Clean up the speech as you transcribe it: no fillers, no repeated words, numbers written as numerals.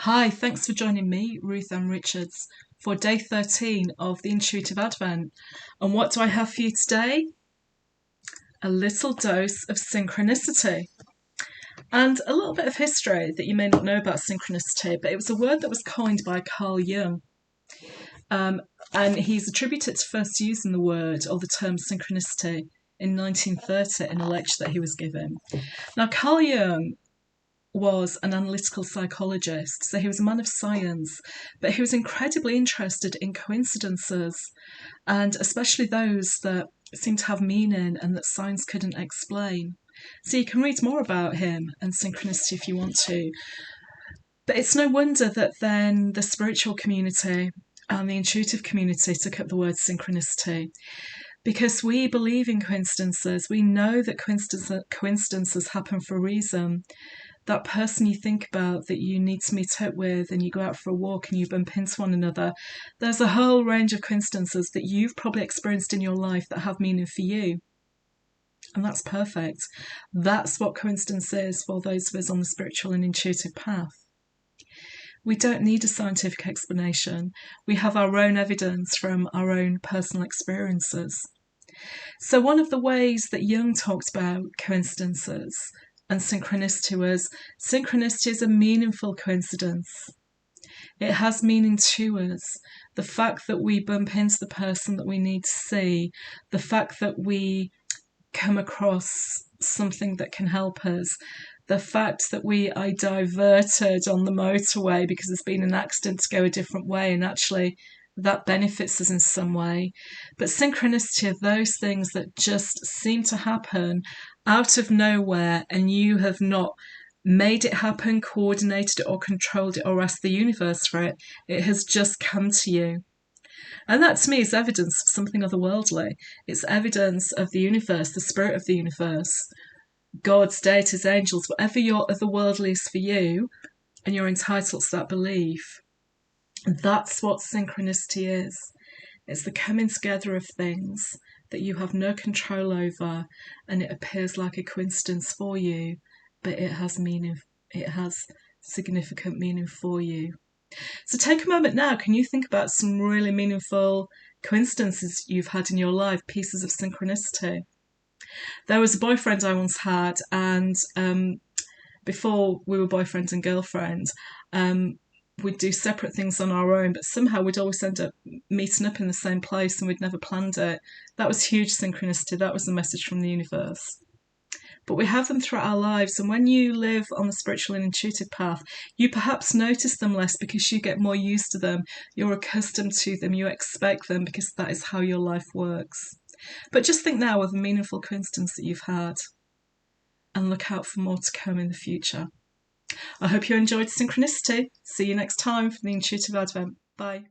Hi, thanks for joining me, Ruth Ann Richards, for day 13 of the Intuitive Advent. And what do I have for you today? A little dose of synchronicity. And a little bit of history that you may not know about synchronicity, but it was a word that was coined by Carl Jung. And he's attributed to first using the word or the term synchronicity in 1930 in a lecture that he was giving. Now, Carl Jung was an analytical psychologist, so he was a man of science, but he was incredibly interested in coincidences, and especially those that seem to have meaning and that science couldn't explain. So you can read more about him and synchronicity if you want to. But it's no wonder that then the spiritual community and the intuitive community took up the word synchronicity, because we believe in coincidences. We know that coincidences happen for a reason. That person you think about that you need to meet up with and you go out for a walk and you bump into one another, there's a whole range of coincidences that you've probably experienced in your life that have meaning for you. And that's perfect. That's what coincidence is for those of us on the spiritual and intuitive path. We don't need a scientific explanation. We have our own evidence from our own personal experiences. So one of the ways that Jung talked about coincidences and synchronicity was, synchronicity is a meaningful coincidence. It has meaning to us. The fact that we bump into the person that we need to see, the fact that we come across something that can help us, the fact that we are diverted on the motorway because there's been an accident to go a different way, and actually that benefits us in some way. But synchronicity are those things that just seem to happen out of nowhere, and you have not made it happen, coordinated it or controlled it or asked the universe for it. It has just come to you. And that to me is evidence of something otherworldly. It's evidence of the universe, the spirit of the universe, God's deities, angels, whatever your otherworldly is for you, and you're entitled to that belief. That's what synchronicity is. It's the coming together of things that you have no control over, and it appears like a coincidence for you, but it has meaning. It has significant meaning for you. So take a moment now. Can you think about some really meaningful coincidences you've had in your life, pieces of synchronicity? There was a boyfriend I once had, and before we were boyfriend and girlfriend, we'd do separate things on our own, but somehow we'd always end up meeting up in the same place and we'd never planned it. That was huge synchronicity. That was a message from the universe. But we have them throughout our lives, and when you live on the spiritual and intuitive path, you perhaps notice them less because you get more used to them, you're accustomed to them, you expect them because that is how your life works. But just think now of a meaningful coincidence that you've had, and look out for more to come in the future. I hope you enjoyed synchronicity. See you next time for the Intuitive Advent. Bye.